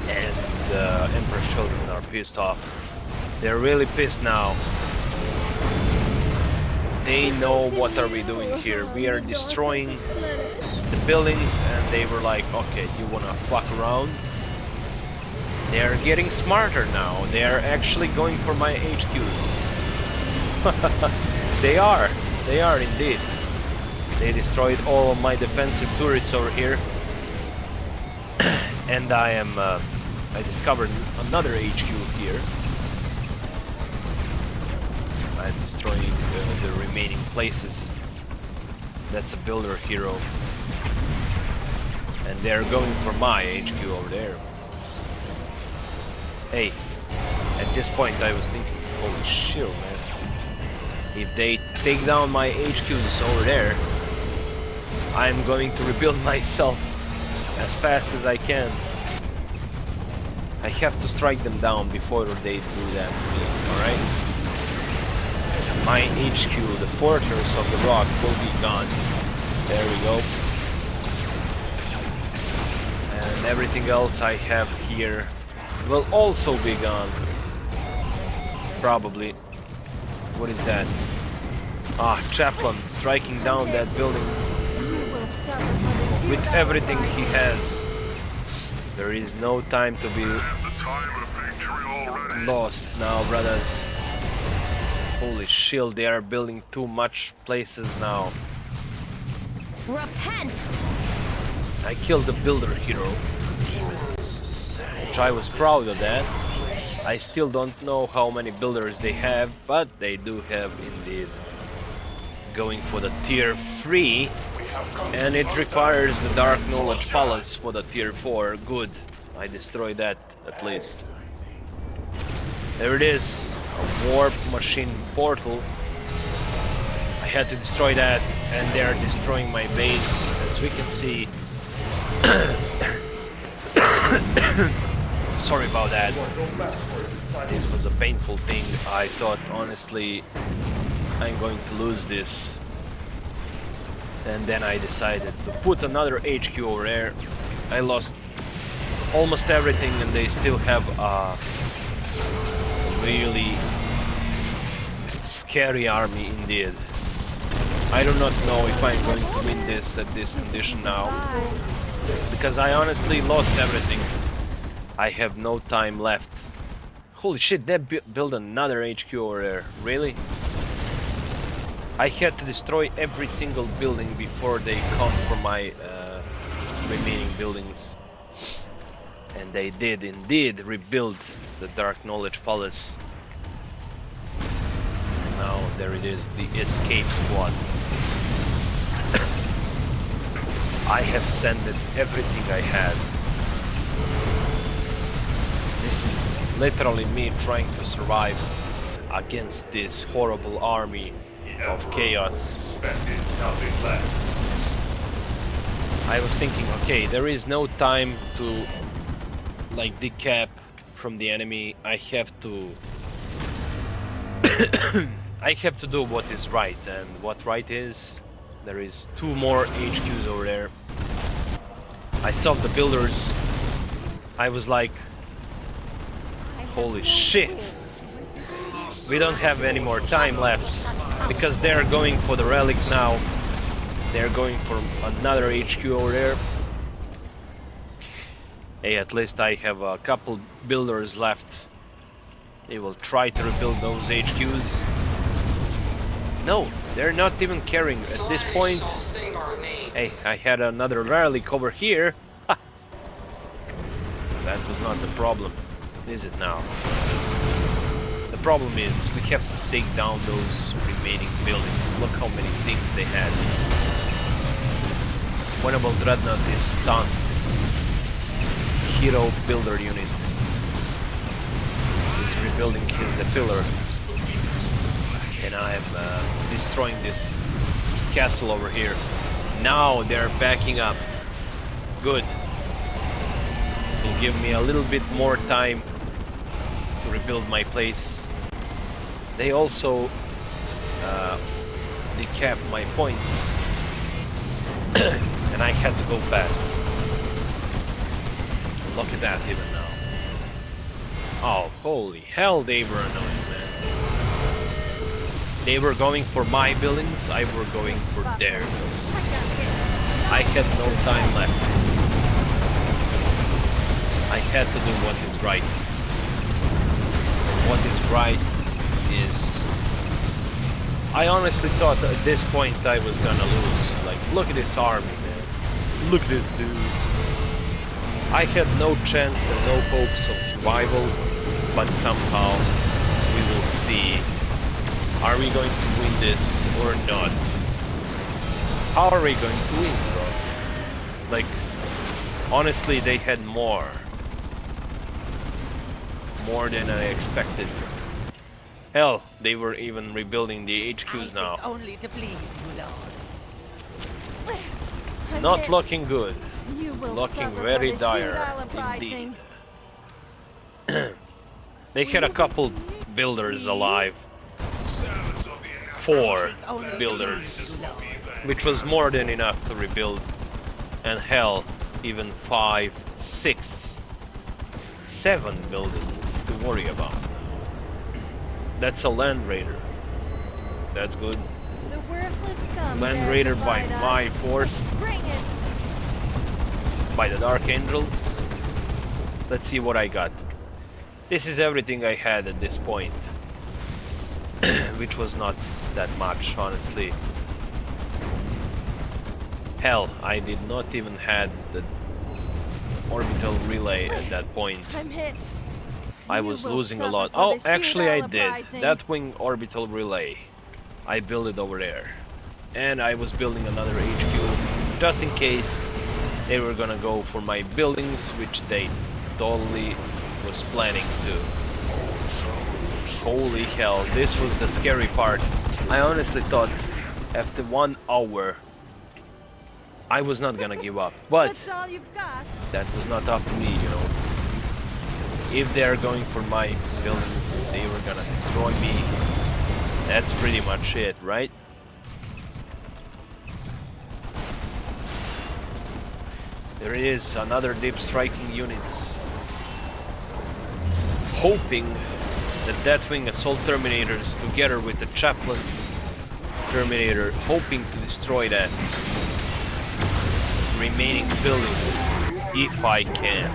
And the Emperor's Children are pissed off. They're really pissed now. They know what are we doing here. We are destroying the buildings, and they were like, okay, you wanna fuck around? They are getting smarter now. They are actually going for my HQs. They are indeed. They destroyed all of my defensive turrets over here. And I discovered another HQ here. I'm destroying the remaining places. That's a builder hero. And they're going for my HQ over there. Hey, at this point I was thinking, holy shit, man. If they take down my HQs over there, I'm going to rebuild myself as fast as I can. I have to strike them down before they do that to me, alright? My HQ, the Fortress of the Rock, will be gone. There we go. And everything else I have here will also be gone. Probably. What is that? Ah, Chaplain striking down that building with everything he has. There is no time to be lost now, brothers. Holy shield, they are building too much places now. Repent! I killed the builder hero, which I was proud of that. I still don't know how many builders they have, but they do have indeed. Going for the tier 3, and it requires the Dark Knowledge Palace for the tier 4. Good, I destroyed that at least. There it is, a warp machine portal. I had to destroy that, and they are destroying my base, as we can see. Sorry about that. This was a painful thing. I thought, honestly, I'm going to lose this. And then I decided to put another HQ over there. I lost almost everything, and they still have a really scary army indeed. I do not know if I'm going to win this at this condition now, because I honestly lost everything. I have no time left. Holy shit, they built another HQ over there. Really? I had to destroy every single building before they come for my remaining buildings. And they did indeed rebuild the Dark Knowledge Palace. And now there it is, the escape squad. I have sent everything I had. This is literally me trying to survive against this horrible army of chaos. I was thinking, okay, there is no time to like decap from the enemy. I have to I have to do what is right, and what right is, there is 2 more HQs over there. I saw the builders. I was like, holy shit, we don't have any more time left, because they're going for the relic now. They're going for another HQ over there. Hey, at least I have a couple builders left. They will try to rebuild those HQs. No, they're not even caring at this point. Hey, I had another relic over here. Ha. That was not the problem, is it now? The problem is we have to take down those remaining buildings. Look how many things they had. Winnable Dreadnought is stunned. Hero builder unit is rebuilding the pillar, and I am destroying this castle over here. Now they're backing up. Good. Will give me a little bit more time to rebuild my place. They also decapped my points, and I had to go fast. Look at that even now. Oh, holy hell, they were annoying, man. They were going for my buildings, I were going for their buildings. I had no time left. I had to do what is right. And what is right is... I honestly thought at this point I was gonna lose. Like, look at this army, man. Look at this dude. I had no chance and no hopes of survival, but somehow we will see. Are we going to win this or not? How are we going to win, bro? Like, honestly, they had more than I expected. Hell, they were even rebuilding the HQs now. Only to please you, Lord. Not looking good. Looking suffer very for this dire futile indeed. uprising. They had a couple builders alive. 4 builders, which was more than enough to rebuild. And hell, even 5, 6, 7 buildings to worry about. That's a Land Raider. That's good. The worthless scum Land dare Raider by divide us. my force. Bring it! By the Dark Angels. Let's see what I got. This is everything I had at this point. Which was not that much, honestly. Hell, I did not even had the orbital relay at that point. I'm hit. I You was will losing a suffer lot. for Oh, this actually I futile did. uprising. That wing orbital relay. I built it over there. And I was building another HQ just in case they were gonna go for my buildings, which they totally was planning to. Holy hell, this was the scary part. I honestly thought after 1 hour I was not gonna give up, but That's all you've got. that was not up to me, you know. If they're going for my buildings, they were gonna destroy me. That's pretty much it, right? There it is, another deep striking units. Hoping the Deathwing Assault Terminators together with the Chaplain Terminator, hoping to destroy that remaining buildings if I can.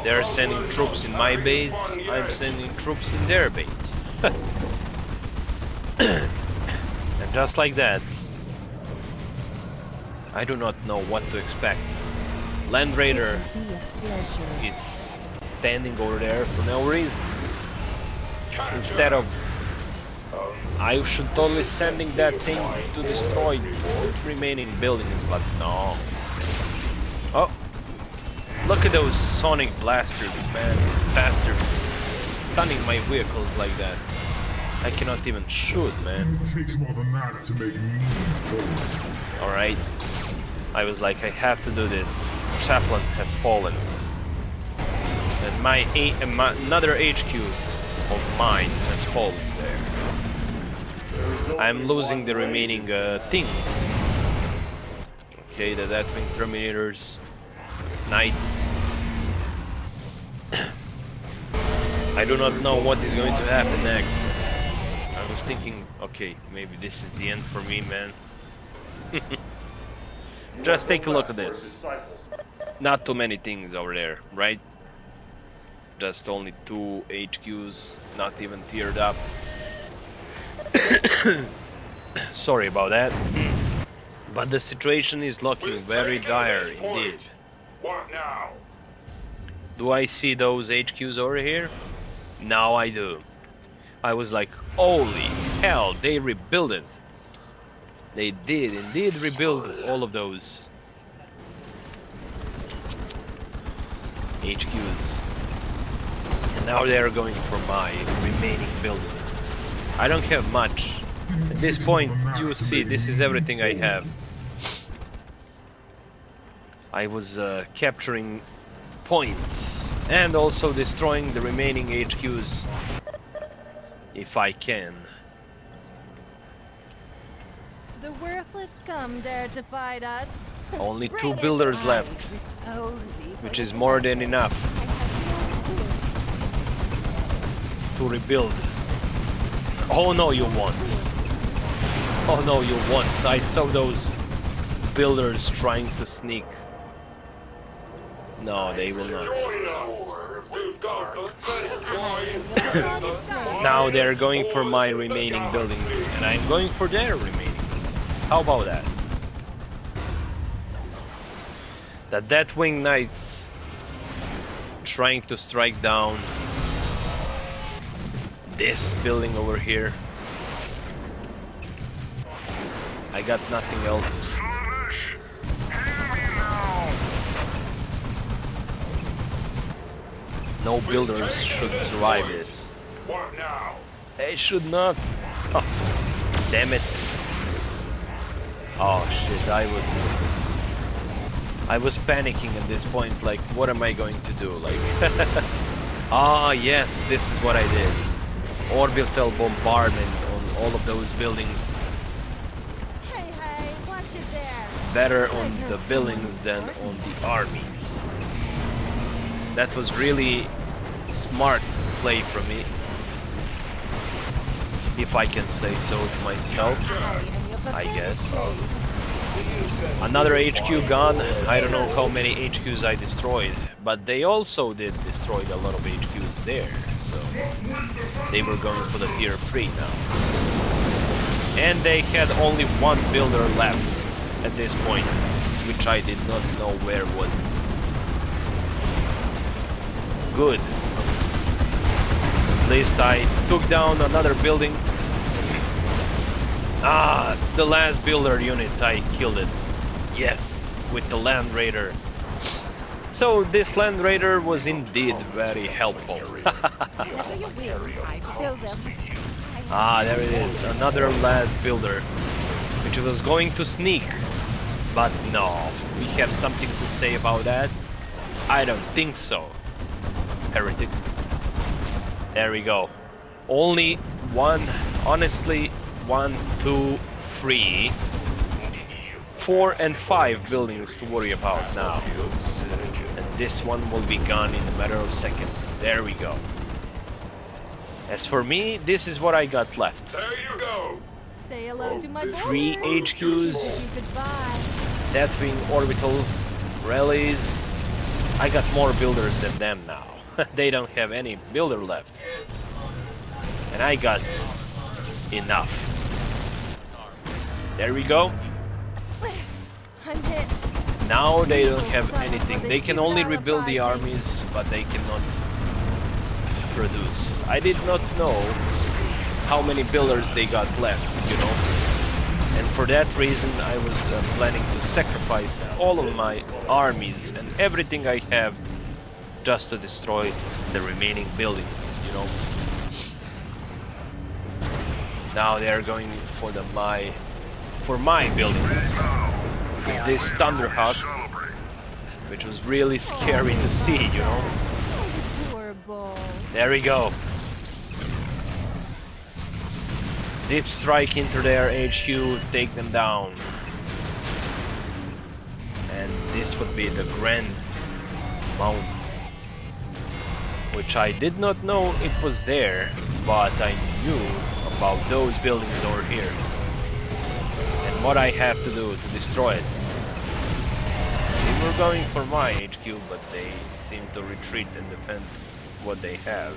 They're sending troops in my base, I'm sending troops in their base. And just like that, I do not know what to expect. Land Raider is standing over there for no reason. Instead of, I should totally sending that thing to destroy remaining buildings, but no. Oh, look at those sonic blasters, man, bastards, stunning my vehicles like that. I cannot even shoot, man. Alright. I was like, I have to do this. Chaplain has fallen. And another HQ of mine has fallen there. I'm losing the remaining things. Okay, the Deathwing Terminators, Knights. I do not know what is going to happen next. I was thinking, okay, maybe this is the end for me, man. Just take a look at this. Not too many things over there, right? Just only 2 HQs, not even tiered up. Sorry about that. But the situation is looking very dire indeed. What now? Do I see those HQs over here? Now I do. I was like, holy hell, they rebuilt it. They did indeed rebuild all of those HQs. And now they're going for my remaining buildings. I don't have much. At this point, you see, this is everything I have. I was capturing points and also destroying the remaining HQs if I can. The worthless scum dare to fight us. Only Bring 2 it builders on. left, which is more than enough to rebuild. Oh no, you won't. Oh no, you won't. I saw those builders trying to sneak. No, they will not. Now they're going for my remaining buildings, and I'm going for their remaining buildings. How about that? The Deathwing Knights trying to strike down this building over here. I got nothing else. No builders should survive this. What now? They should not. Oh, damn it. Oh shit, I was panicking at this point, like, what am I going to do? Like, ah yes, this is what I did. Orbital bombardment on all of those buildings. Hey, hey, watch it there. Better on the buildings than on the armies. That was really smart play from me, if I can say so to myself, I guess. Another HQ gone. I don't know how many HQs I destroyed, but they also did destroy a lot of HQs there, so they were going for the tier 3 now. And they had only 1 builder left at this point, which I did not know where was. Good. At least I took down another building. Ah, the last builder unit, I killed it. Yes, with the Land Raider. So this Land Raider was indeed very helpful. Ah, there it is, another last builder, which was going to sneak. But no, we have something to say about that? I don't think so. Heretic. There we go. Only one, honestly, 1, 2, 3, 4 and 5 buildings to worry about now. And this one will be gone in a matter of seconds. There we go. As for me, this is what I got left. There you go. Say hello to my boy. 3 HQs, Goodbye. Deathwing orbital rallies. I got more builders than them now. They don't have any builder left. And I got enough. There we go. I'm hit. Now they don't have anything. They can only rebuild the armies, but they cannot produce. I did not know how many builders they got left, you know. And for that reason I was planning to sacrifice all of my armies and everything I have just to destroy the remaining buildings, you know. Now they are going for my buildings with this Thunderhawk, which was really scary to see, you know. Adorable. There we go. Deep strike into their HQ, take them down. And this would be the Grand Mount, which I did not know it was there, but I knew about those buildings over here and what I have to do to destroy it. They were going for my HQ, but they seem to retreat and defend what they have.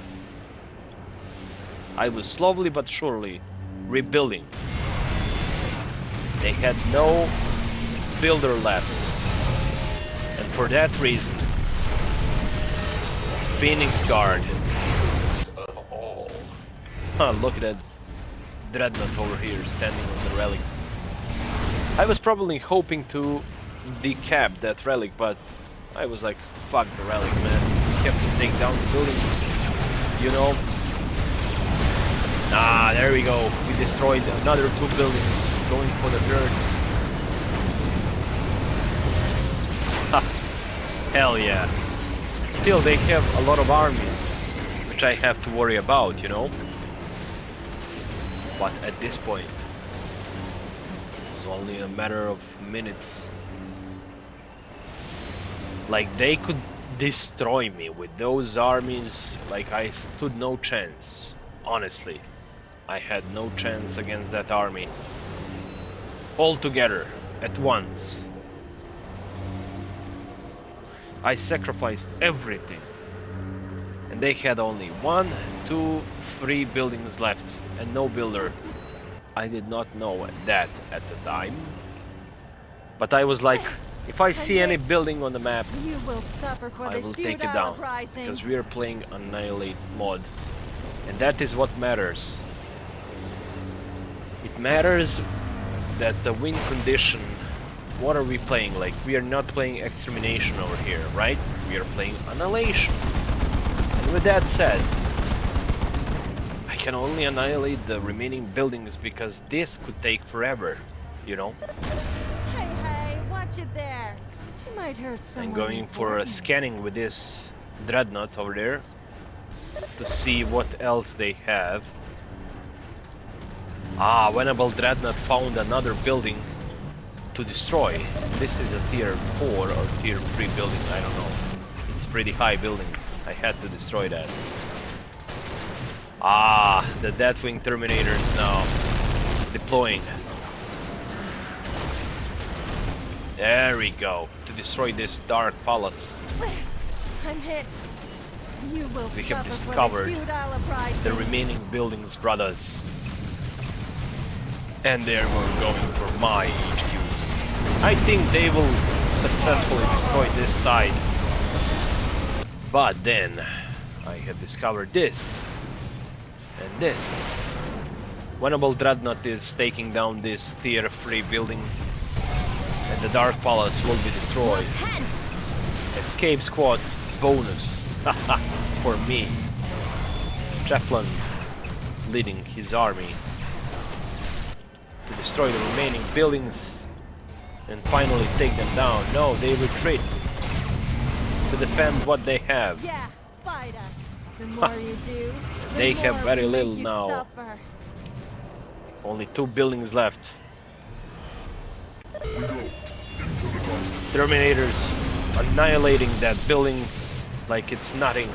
I was slowly but surely rebuilding. They had no builder left, and for that reason Phoenix Guard. Look at that dreadnought over here standing on the relic. I was probably hoping to decap that relic, but I was like, fuck the relic, man. We have to take down the buildings, you know. Ah, there we go. We destroyed another 2 buildings, going for the 3rd. Ha! Hell yeah. Still, they have a lot of armies, which I have to worry about, you know. But at this point, it's only a matter of minutes. Like, they could destroy me with those armies. Like, I stood no chance, honestly. I had no chance against that army. All together, at once. I sacrificed everything. And they had only 1, 2, 3 buildings left, and no builder. I did not know that at the time. But I was like, if I see any building on the map, You will suffer for I this will take it futile down. uprising. Because we are playing Annihilate mod. And that is what matters. It matters that the win condition, what are we playing? Like, we are not playing Extermination over here, right? We are playing Annihilation. And with that said, I can only annihilate the remaining buildings because this could take forever, you know? Hey, hey, watch it there. You might hurt someone. I'm going for a scanning with this dreadnought over there to see what else they have. Ah, Venerable Dreadnought found another building to destroy. This is a tier 4 or tier 3 building, I don't know. It's a pretty high building. I had to destroy that. Ah, the Deathwing Terminators now deploying. There we go, to destroy this Dark Palace. I'm hit. You will We have suffer discovered for this futile uprising. the remaining buildings, brothers. And they were going for my HQs. I think they will successfully destroy this side. But then I have discovered this and this. Venerable Dreadnought is taking down this tier 3 building, and the Dark Palace will be destroyed. Repent! Escape Squad bonus for me. Chaplain leading his army to destroy the remaining buildings and finally take them down. No, they retreat to defend what they have. Yeah, fight us. The more you do, the They more have very we make little you now. suffer. Only 2 buildings left. Terminators annihilating that building like it's nothing.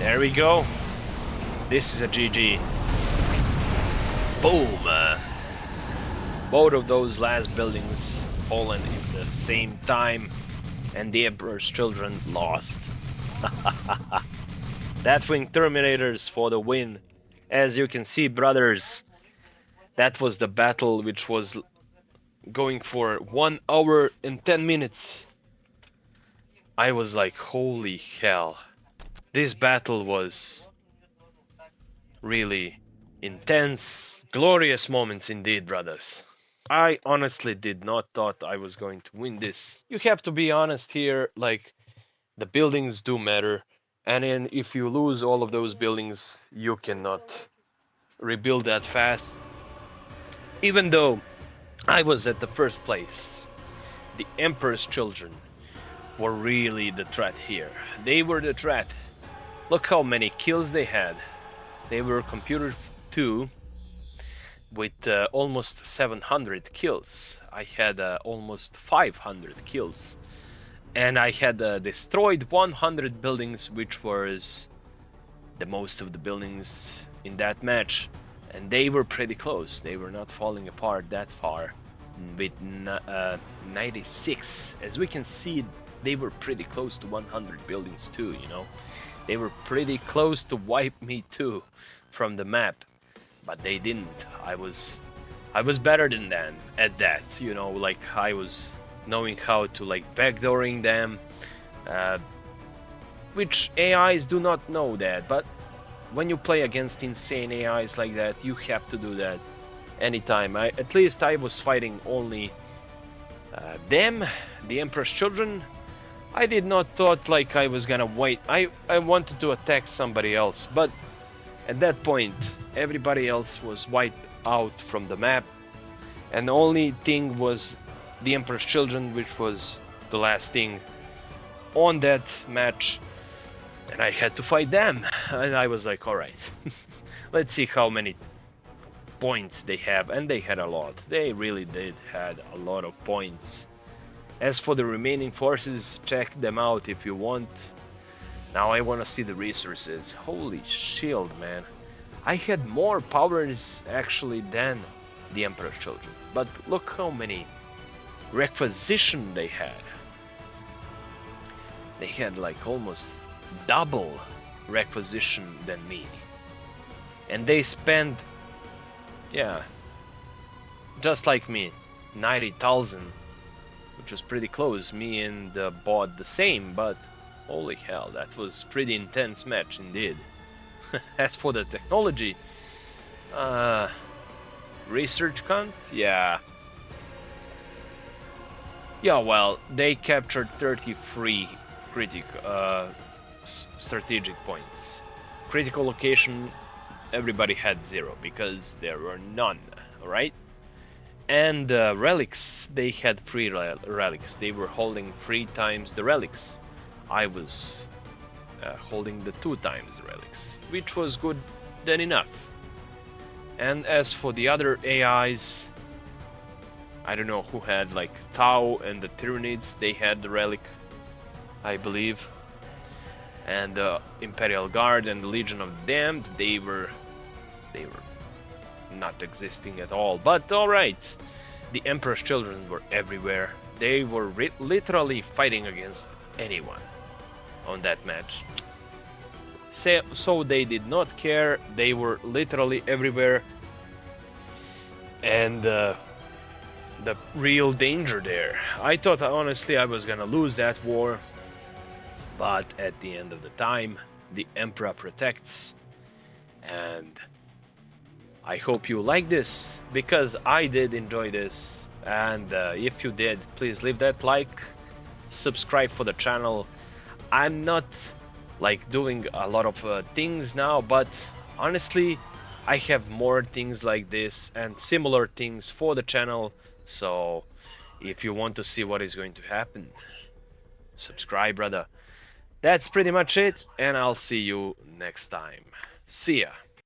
There we go. This is a GG. Boom! Both of those last buildings fallen in the same time, and the Emperor's children lost. Deathwing Terminators for the win. As you can see, brothers, that was the battle which was going for 1 hour and 10 minutes. I was like, holy hell. This battle was really intense, glorious moments indeed, brothers. I honestly did not thought I was going to win this. You have to be honest here, like, the buildings do matter, and then if you lose all of those buildings, you cannot rebuild that fast. Even though I was at the first place, the Emperor's children were really the threat here. They were the threat. Look how many kills they had. They were computer 2 with almost 700 kills. I had almost 500 kills. And I had destroyed 100 buildings, which was the most of the buildings in that match. And they were pretty close. They were not falling apart that far. With 96. As we can see, they were pretty close to 100 buildings too, you know. They were pretty close to wipe me too from the map, but they didn't. I was better than them at that, you know, like I was knowing how to like backdooring them, which AIs do not know that, but when you play against insane AIs like that, you have to do that anytime. At least I was fighting only them, the Emperor's children. I did not thought like I was gonna wait. I wanted to attack somebody else, but at that point everybody else was wiped out from the map, and the only thing was the Emperor's children, which was the last thing on that match, and I had to fight them. And I was like, alright, let's see how many points they have, and they had a lot. They really did had a lot of points. As for the remaining forces, check them out if you want. Now I want to see the resources. Holy shield, man. I had more powers actually than the Emperor's children. But look how many requisition they had. They had like almost double requisition than me. And they spent, yeah, just like me, 90,000. Which was pretty close. Me and bot the same, but holy hell, that was pretty intense match indeed. As for the technology, research count, yeah, well, they captured 33 strategic points. Critical location, everybody had 0 because there were none. All right. And relics, they had 3 relics. They were holding 3 times the relics. I was holding the 2 times the relics, which was good than enough. And as for the other AIs, I don't know who had, like Tau and the Tyranids, they had the relic, I believe. And the Imperial Guard and the Legion of the Damned, they were not existing at all. But alright, the Emperor's children were everywhere. They were literally fighting against anyone on that match. So they did not care. They were literally everywhere. And the real danger there. I thought honestly I was gonna lose that war, but at the end of the time the Emperor protects. And I hope you like this, because I did enjoy this. And if you did, please leave that like, subscribe for the channel. I'm not like doing a lot of things now, but honestly I have more things like this and similar things for the channel. So if you want to see what is going to happen, subscribe, brother. That's pretty much it, and I'll see you next time. See ya.